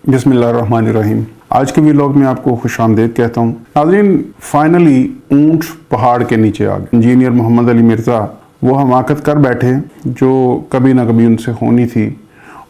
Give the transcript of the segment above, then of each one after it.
बिस्मिल्लाहिर्रहमानिर्रहीम। आज के व्लॉग में आपको खुशामदीद कहता हूँ। नाज़रीन, फाइनली ऊंट पहाड़ के नीचे आ गए। इंजीनियर मोहम्मद अली मिर्ज़ा वो हमाकत कर बैठे जो कभी ना कभी उनसे होनी थी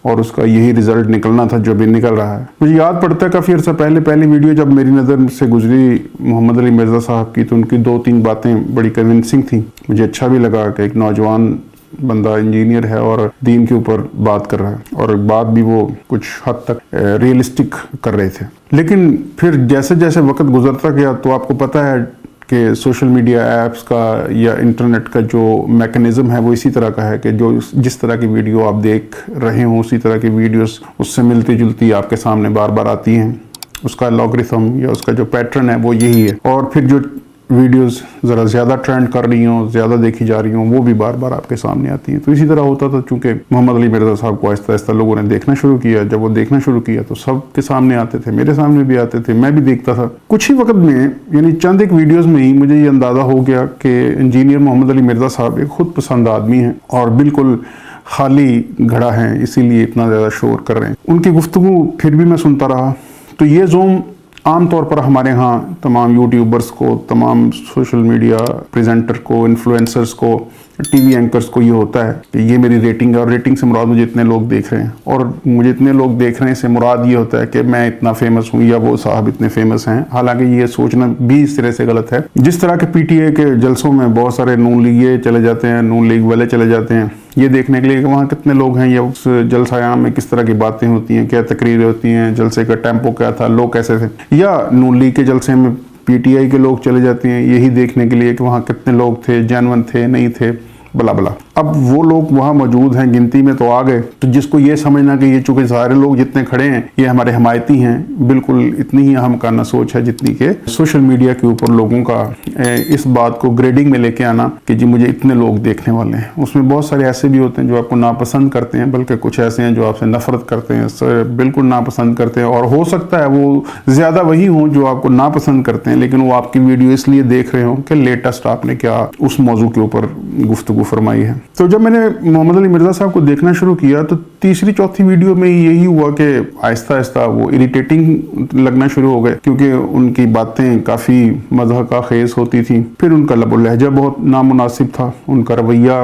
और उसका यही रिजल्ट निकलना था जो अभी निकल रहा है। मुझे याद पड़ता है काफ़ी अर्सा पहले पहली वीडियो जब मेरी नज़र से गुजरी मोहम्मद अली मिर्ज़ा साहब की, तो उनकी 2-3 बातें बड़ी कन्विंसिंग थी। मुझे अच्छा भी लगा कि एक नौजवान बंदा इंजीनियर है और दीन के ऊपर बात कर रहा है, और बात भी वो कुछ हद तक रियलिस्टिक कर रहे थे। लेकिन फिर जैसे जैसे वक्त गुजरता गया तो आपको पता है कि सोशल मीडिया ऐप्स का या इंटरनेट का जो मैकेनिज़्म है वो इसी तरह का है कि जो जिस तरह की वीडियो आप देख रहे हो उसी तरह की वीडियोस उससे मिलती जुलती आपके सामने बार बार आती हैं। उसका लॉगरिथम या उसका जो पैटर्न है वो यही है, और फिर जो वीडियोस ज़रा ज़्यादा ट्रेंड कर रही हों, ज़्यादा देखी जा रही हों, वो भी बार बार आपके सामने आती हैं। तो इसी तरह होता था। चूँकि मोहम्मद अली मिर्ज़ा साहब को आहिस्ता आहिस्ता लोगों ने देखना शुरू किया। जब वो देखना शुरू किया तो सब के सामने आते थे, मेरे सामने भी आते थे, मैं भी देखता था। कुछ ही वक्त में, यानी चंद एक वीडियोज़ में ही मुझे ये अंदाज़ा हो गया कि इंजीनियर मोहम्मद अली मिर्ज़ा साहब एक खुद पसंद आदमी हैं और बिल्कुल खाली घड़ा है, इसीलिए इतना ज़्यादा शोर कर रहे हैं। उनकी गुफ्तगू फिर भी मैं सुनता रहा। तो ये ज़ूम आम तौर पर हमारे यहाँ तमाम यूट्यूबर्स को, तमाम सोशल मीडिया प्रेजेंटर को, इन्फ्लुएंसर्स को, टीवी एंकर्स को ये होता है कि ये मेरी रेटिंग है और रेटिंग से मुराद मुझे इतने लोग देख रहे हैं, और मुझे इतने लोग देख रहे हैं से मुराद ये होता है कि मैं इतना फेमस हूँ या वो साहब इतने फेमस हैं। हालांकि ये सोचना भी इस तरह से गलत है। जिस तरह के पीटीए के जलसों में बहुत सारे नून लीग चले जाते हैं, नून लीग वाले चले जाते हैं ये देखने के लिए कि वहाँ कितने लोग हैं या उस जलसायाम में किस तरह की बातें होती हैं, क्या तकरीरें होती हैं, जलसे का टेम्पो क्या था, लोग कैसे थे, या नून लीग के जलसे में पीटीआई के लोग चले जाते हैं यही देखने के लिए कि वहाँ कितने लोग थे, जेन्युइन थे, नहीं थे, बला बला। अब वो लोग वहाँ मौजूद हैं, गिनती में तो आ गए, तो जिसको ये समझना कि ये चूंकि सारे लोग जितने खड़े हैं ये हमारे हमायती हैं, बिल्कुल इतनी ही अहमकाना सोच है जितनी के सोशल मीडिया के ऊपर लोगों का इस बात को ग्रेडिंग में लेके आना कि जी मुझे इतने लोग देखने वाले हैं। उसमें बहुत सारे ऐसे भी होते हैं जो आपको नापसंद करते हैं, बल्कि कुछ ऐसे हैं जो आपसे नफरत करते हैं, बिल्कुल नापसंद करते हैं, और हो सकता है वो ज़्यादा वही हों जो आपको नापसंद करते हैं, लेकिन वो आपकी वीडियो इसलिए देख रहे हों कि लेटेस्ट आपने क्या उस मौजू के ऊपर गुफ्तगू फरमाई है। तो जब मैंने मोहम्मद अली मिर्ज़ा साहब को देखना शुरू किया तो तीसरी चौथी वीडियो में यही हुआ कि आहिस्ता आहिस्ता वो इरिटेटिंग लगना शुरू हो गए, क्योंकि उनकी बातें काफ़ी मज़हक़ा खेज़ होती थी। फिर उनका लबो लहजा बहुत नामुनासिब था, उनका रवैया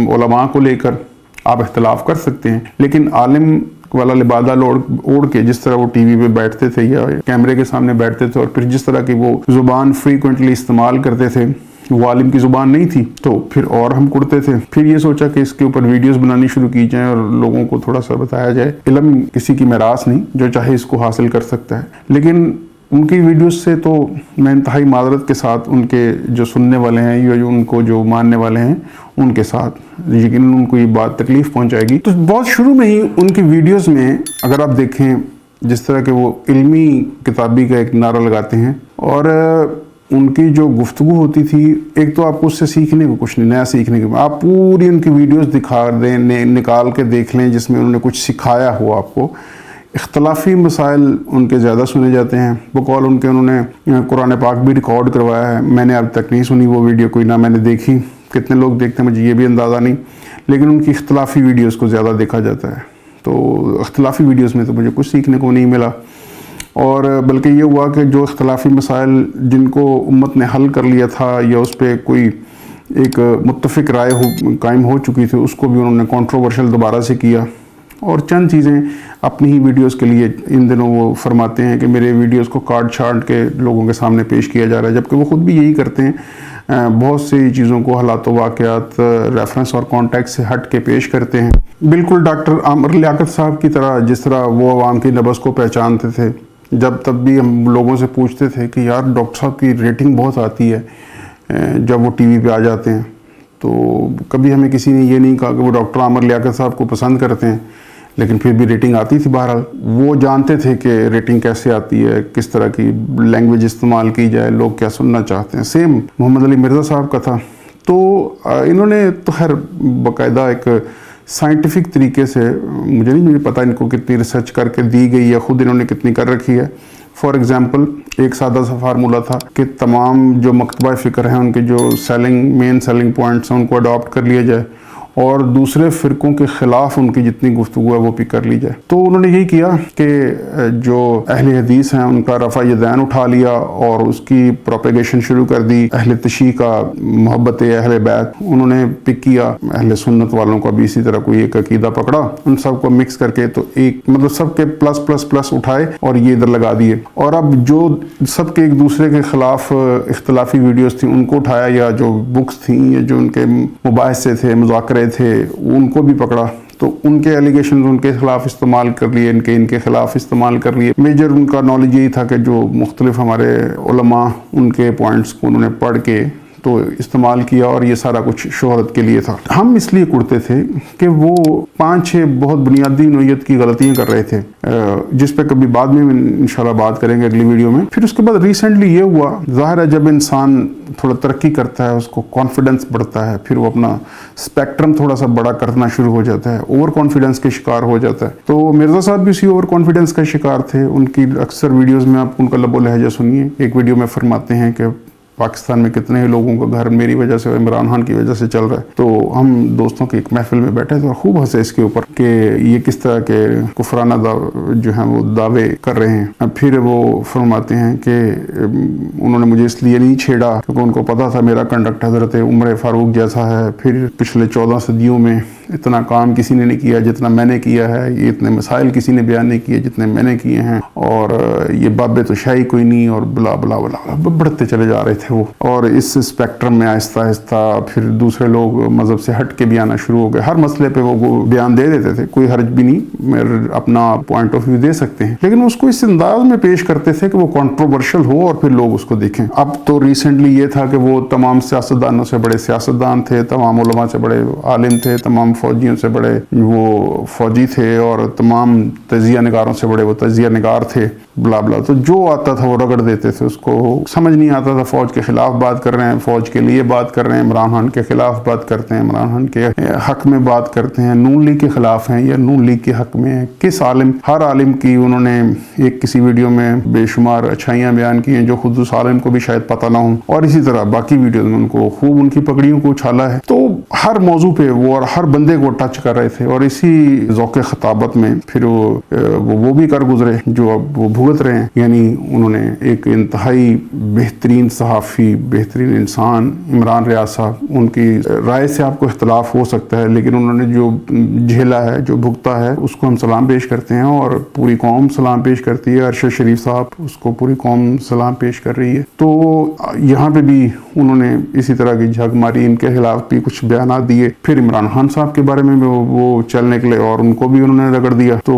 उलमा को लेकर आप इख्तलाफ कर सकते हैं, लेकिन आलिम वाला लिबादा ओढ़ के जिस तरह वो टीवी पे बैठते थे या कैमरे के सामने बैठते थे, और फिर जिस तरह की वो ज़ुबान फ्रीक्वेंटली इस्तेमाल करते थे वो आलिम की ज़ुबान नहीं थी, तो फिर और हम कुड़ते थे। फिर ये सोचा कि इसके ऊपर वीडियोस बनानी शुरू की जाए और लोगों को थोड़ा सा बताया जाए। इल्म किसी की मेरास नहीं, जो चाहे इसको हासिल कर सकता है। लेकिन उनकी वीडियोस से तो मैं इंतहाई मादरत के साथ उनके जो सुनने वाले हैं या जो उनको जो मानने वाले हैं उनके साथ यकीनन उनको ये बात तकलीफ़ पहुँचाएगी। तो बहुत शुरू में ही उनकी वीडियोज़ में अगर आप देखें जिस तरह के वो इल्मी किताबी का एक नारा लगाते हैं, और उनकी जो गुफ्तगू होती थी, एक तो आपको उससे सीखने को कुछ नहीं, नया सीखने को, आप पूरी उनकी वीडियोस दिखा दें, निकाल के देख लें जिसमें उन्होंने कुछ सिखाया हो आपको। इख्तलाफी मसाइल उनके ज़्यादा सुने जाते हैं। बकौल उनके उन्होंने कुरान पाक भी रिकॉर्ड करवाया है, मैंने अब तक नहीं सुनी वो वीडियो, कोई ना मैंने देखी, कितने लोग देखते हैं मुझे ये भी अंदाज़ा नहीं, लेकिन उनकी इख्तलाफी वीडियोज़ को ज़्यादा देखा जाता है। तो इख्तलाफी वीडियोज़ में तो मुझे कुछ सीखने को नहीं मिला, और बल्कि ये हुआ कि जो इख्तलाफी मसाइल जिनको उम्मत ने हल कर लिया था या उस पर कोई एक मुत्तफ़िक राय कायम हो चुकी थी उसको भी उन्होंने कंट्रोवर्शियल दोबारा से किया। और चंद चीज़ें अपनी ही वीडियोस के लिए इन दिनों वो फरमाते हैं कि मेरे वीडियोस को काट छाट के लोगों के सामने पेश किया जा रहा है, जबकि वो ख़ुद भी यही करते हैं। बहुत सी चीज़ों को हालात वाक़यात रेफरेंस और कॉन्टेक्स्ट से हट के पेश करते हैं, बिल्कुल डॉक्टर आमिर लियाकत साहब की तरह, जिस तरह वो अवाम की नब्ज़ को पहचानते थे। जब तब भी हम लोगों से पूछते थे कि यार डॉक्टर साहब की रेटिंग बहुत आती है जब वो टीवी पे आ जाते हैं, तो कभी हमें किसी ने ये नहीं कहा कि वो डॉक्टर आमिर लियाकत साहब को पसंद करते हैं, लेकिन फिर भी रेटिंग आती थी। बहरहाल वो जानते थे कि रेटिंग कैसे आती है, किस तरह की लैंग्वेज इस्तेमाल की जाए, लोग क्या सुनना चाहते हैं। सेम मोहम्मद अली मिर्ज़ा साहब का था। तो इन्होंने तो खैर बाकायदा एक साइंटिफिक तरीके से, मुझे पता इनको कितनी रिसर्च करके दी गई है, ख़ुद इन्होंने कितनी कर रखी है। फॉर एग्ज़ाम्पल एक सादा सा फार्मूला था कि तमाम जो मकतबा फ़िक्र हैं उनके जो मेन सेलिंग पॉइंट्स हैं उनको अडॉप्ट कर लिया जाए और दूसरे फ़िरक़ों के ख़िलाफ़ उनकी जितनी गुफ्तगू है वो भी कर ली जाए। तो उन्होंने यही किया कि जो अहले हदीस हैं उनका रफ़ा यदैन उठा लिया और उसकी प्रोपेगेशन शुरू कर दी। अहले तशी का मोहब्बत अहले बैत उन्होंने पिक किया, अहले सुन्नत वालों का भी इसी तरह कोई एक अकीदा पकड़ा, उन सबको मिक्स करके तो एक मतलब सबके प्लस प्लस प्लस उठाए और ये इधर लगा दिए। और अब जो सबके एक दूसरे के ख़िलाफ़ इख्तलाफी वीडियोस थी उनको उठाया, या जो बुक्स थी या जो उनके मुबाहिसे थे, मुज़ाकरे थे, उनको भी पकड़ा तो उनके एलिगेशन उनके खिलाफ इस्तेमाल कर लिए, इनके खिलाफ इस्तेमाल कर लिए। मेजर उनका नॉलेज यही था कि जो मुख्तलिफ हमारे उलमा उनके पॉइंट्स को उन्होंने पढ़ के तो इस्तेमाल किया और ये सारा कुछ शोहरत के लिए था। हम इसलिए कुड़ते थे कि वो 5-6 बहुत बुनियादी नोयत की गलतियां कर रहे थे, जिस पे कभी बाद में इंशाल्लाह बात करेंगे अगली वीडियो में। फिर उसके बाद रिसेंटली ये हुआ, ज़ाहिर है जब इंसान थोड़ा तरक्की करता है उसको कॉन्फिडेंस बढ़ता है, फिर वो अपना स्पेक्ट्रम थोड़ा सा बड़ा करना शुरू हो जाता है, ओवर कॉन्फिडेंस के शिकार हो जाता है। तो मिर्ज़ा साहब भी उसी ओवर कॉन्फिडेंस का शिकार थे। उनकी अक्सर वीडियोज़ में आप उनका लबो लहजा सुनिए। एक वीडियो में फरमाते हैं कि पाकिस्तान में कितने ही लोगों का घर मेरी वजह से, इमरान खान की वजह से चल रहा है। तो हम दोस्तों की एक महफिल में बैठे थे और खूब हंसे इसके ऊपर कि ये किस तरह के कुफराना जो हैं वो दावे कर रहे हैं। फिर वो फरमाते हैं कि उन्होंने मुझे इसलिए नहीं छेड़ा क्योंकि उनको पता था मेरा कंडक्ट हज़रत उमर फारूक जैसा है। फिर पिछले 14 सदियों में इतना काम किसी ने नहीं किया जितना मैंने किया है, ये इतने मसाइल किसी ने बयान नहीं किए जितने मैंने किए हैं, और ये बाबे तो शाही कोई नहीं, और बला बला बला बढ़ते चले जा रहे थे वो। और इस स्पेक्ट्रम में आहिस्ता आहिस्ता फिर दूसरे लोग मज़हब से हट के भी आना शुरू हो गए। हर मसले पे वो बयान दे देते थे, कोई हर्ज भी नहीं, मेरे अपना पॉइंट ऑफ व्यू दे सकते हैं, लेकिन उसको इस अंदाज में पेश करते थे कि वो कंट्रोवर्शियल हो और फिर लोग उसको देखें। अब तो रिसेंटली ये था कि वो तमाम सियासतदानों से बड़े सियासतदान थे, तमाम उलमा से बड़े आलिम थे, तमाम फौजियों से बड़े वो फौजी थे, और तमाम तजिया निगारों से बड़े वो तजिया निगार थे, ब्ला ब्ला। तो जो आता था वो रगड़ देते थे, उसको समझ नहीं आता था। फौज के खिलाफ बात कर रहे हैं, फौज के लिए बात कर रहे हैं, इमरान खान के खिलाफ बात करते हैं, इमरान खान के हक में बात करते हैं, नून लीग के खिलाफ हैं या नून लीग के हक में है। किस आलिम, हर आलिम की उन्होंने एक किसी वीडियो में बेशुमार अच्छाइयाँ बयान की हैं जो खुद उस आलिम को भी शायद पता ना हो, और इसी तरह बाकी वीडियो में उनको खूब उनकी पगड़ियों को उछाला है। तो हर मौजू पे वो और हर बंदे को टच कर रहे थे, और इसी ज़ौक़े खताबत में फिर वो भी कर गुजरे जो अब वो भुगत रहे हैं। यानी उन्होंने एक इंतहाई बेहतरीन सहाफ़ी, बेहतरीन इंसान इमरान रियाज साहब, उनकी राय से आपको इख्तलाफ हो सकता है, लेकिन उन्होंने जो झेला है, जो भुगता है, उसको हम सलाम पेश करते हैं, और पूरी कौम सलाम पेश करती है। अरशद शरीफ साहब, उसको पूरी कौम सलाम पेश कर रही है। तो यहाँ पे भी उन्होंने इसी तरह की झग मारी, इनके खिलाफ भी कुछ बयान दिए। फिर इमरान खान साहब के बारे में वो चल निकले और उनको भी उन्होंने रगड़ दिया। तो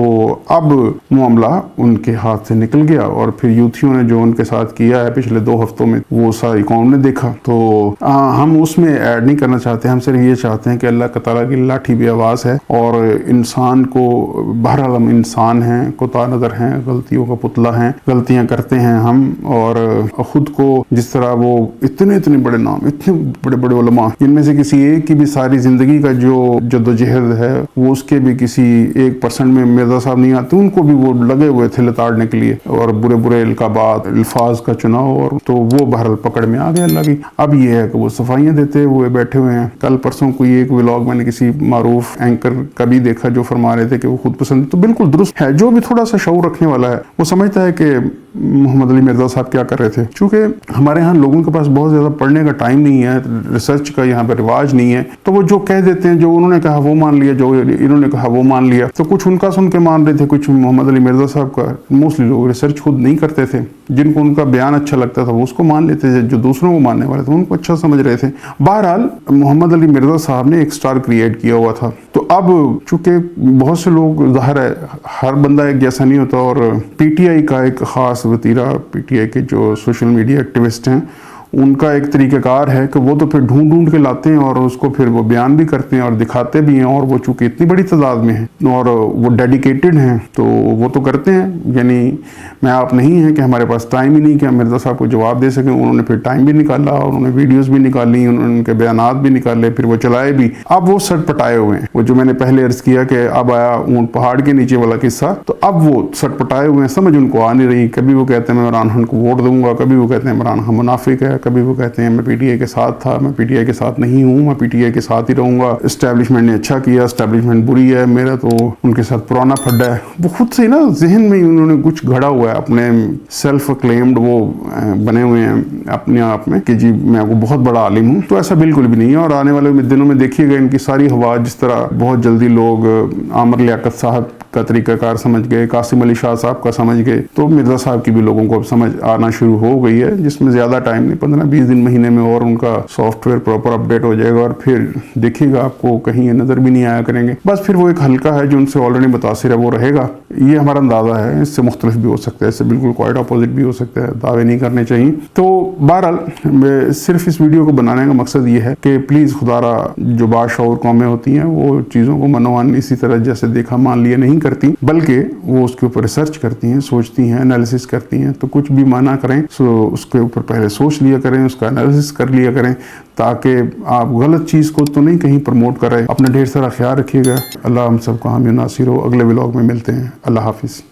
अब मामला उनके हाथ से निकल गया, और फिर यूथियों ने जो उनके साथ किया है पिछले 2 हफ्तों में वो सारी कौम ने देखा। तो हम उसमें ऐड नहीं करना चाहते, हम सिर्फ ये चाहते हैं कि अल्लाह ताला की लाठी भी आवाज़ है, और इंसान को बहरहाल हम इंसान हैं, कोता नज़र हैं, गलतियों का पुतला हैं, गलतियां करते हैं हम, और खुद को जिस तरह वो इतने बड़े नाम, इतने बड़े बड़े उलमा, जिनमें से किसी एक की भी सारी ज़िंदगी का जो जद्दोजहद है वो उसके भी किसी 1% में मिर्ज़ा साहब नहीं आते, उनको भी वो लगे हुए थे लताड़ने के लिए, और बुरे बुरे इल्काबात, अल्फाज का चुनाव, और तो वो बहरहाल पकड़ में आ गया अल्लाह की। अब ये है कि वो सफाइयाँ देते हुए बैठे हुए हैं। कल परसों कोई एक व्लॉग मैंने किसी मारूफ एंकर का भी देखा जो फरमा रहे थे कि वो खुद पसंद, तो बिल्कुल दुरुस्त है। जो भी थोड़ा सा शऊर रखने वाला है वो समझता है कि मोहम्मद अली मिर्ज़ा साहब क्या कर रहे थे। चूँकि हमारे यहाँ लोगों के पास बहुत ज़्यादा पढ़ने का टाइम नहीं है, रिसर्च का यहाँ पर रिवाज नहीं है, तो वो जो कह देते हैं, जो उन्होंने कहा वो मान लिया, जो इन्होंने कहा वो मान लिया। तो कुछ उनका सुन के मान रहे थे, कुछ मोहम्मद अली मिर्ज़ा साहब का। मोस्टली लोग रिसर्च खुद नहीं करते थे, जिनको उनका बयान अच्छा लगता था वो उसको मान लेते थे, जो दूसरों को मानने वाले थे उनको अच्छा समझ रहे थे। बहरहाल मोहम्मद अली मिर्ज़ा साहब ने एक स्टार क्रिएट किया हुआ था। तो अब चूँकि बहुत से लोग, ज़ाहिर है हर बंदा एक जैसा नहीं होता, और पीटीआई का एक ख़ास वतीरा, पीटीआई के जो सोशल मीडिया एक्टिविस्ट हैं, उनका एक तरीक़ाकार है कि वो तो फिर ढूंढ के लाते हैं और उसको फिर वो बयान भी करते हैं और दिखाते भी हैं, और वो चूँकि इतनी बड़ी तादाद में है और वो डेडिकेटेड हैं तो वो तो करते हैं। यानी मैं आप नहीं है कि हमारे पास टाइम ही नहीं कि हम मिर्ज़ा साहब को जवाब दे सकें, उन्होंने फिर टाइम भी निकाला, उन्होंने वीडियोज़ भी निकाली, उन्होंने उनके बयानात भी निकाले, फिर वो चलाए भी। अब वो सटपटाए हुए हैं, वो जो मैंने पहले अर्ज़ किया कि अब आया ऊँट पहाड़ के नीचे वाला किस्सा, तो अब वो सटपटाए हुए हैं, समझ उनको आ नहीं रही। कभी वो कहते हैं मैं इमरान खान को वोट दूंगा, कभी वो कहते हैं इमरान खान मुनाफिक है, कभी वो कहते हैं मैं पीटीआई के साथ था, मैं पीटीआई के साथ नहीं हूँ, मैं पीटीआई के साथ ही रहूंगा, एस्टेब्लिशमेंट ने अच्छा किया, एस्टेब्लिशमेंट बुरी है, मेरा तो उनके साथ पुराना फड्डा है। वो खुद से ना जहन में उन्होंने कुछ गढ़ा हुआ है, अपने सेल्फ क्लेम्ड वो बने हुए हैं अपने आप में कि जी मैं वो बहुत बड़ा आलिम हूँ। तो ऐसा बिल्कुल भी नहीं है। और आने वाले दिनों में देखिएगा इनकी सारी हवा, जिस तरह बहुत जल्दी लोग आमिर लियाकत साहब का तरीकाकार समझ गए, कासिम अली शाह साहब का समझ गए, तो मिर्जा साहब की भी लोगों को अब समझ आना शुरू हो गई है, जिसमें ज्यादा टाइम नहीं, 15-20 दिन महीने में और उनका सॉफ्टवेयर प्रॉपर अपडेट हो जाएगा और फिर देखिएगा आपको कहीं ये नजर भी नहीं आया करेंगे। बस फिर वो एक हल्का है जो उनसे ऑलरेडी मुतासिर है वो रहेगा, ये हमारा अंदाजा है। इससे मुख्तलिफ भी हो सकता है, इससे बिल्कुल क्वाइट अपोजिट भी हो सकता है, दावे नहीं करने चाहिए। तो बहरहाल सिर्फ इस वीडियो को बनाने का मकसद ये है कि प्लीज खुदारा जो बाशऊर कौमें होती हैं वो चीजों को मनोवन इसी तरह जैसे देखा मान लिया नहीं करती, बल्कि वो उसके ऊपर रिसर्च करती हैं, सोचती हैं, एनालिसिस करती हैं। तो कुछ भी माना करें सो उसके ऊपर पहले सोच लिया करें, उसका एनालिसिस कर लिया करें, ताकि आप गलत चीज को तो नहीं कहीं प्रमोट करें। अपना ढेर सारा ख्याल रखिएगा। अल्लाह हम सबको हामी नासिर हो। अगले व्लॉग में मिलते हैं। अल्लाह हाफिज।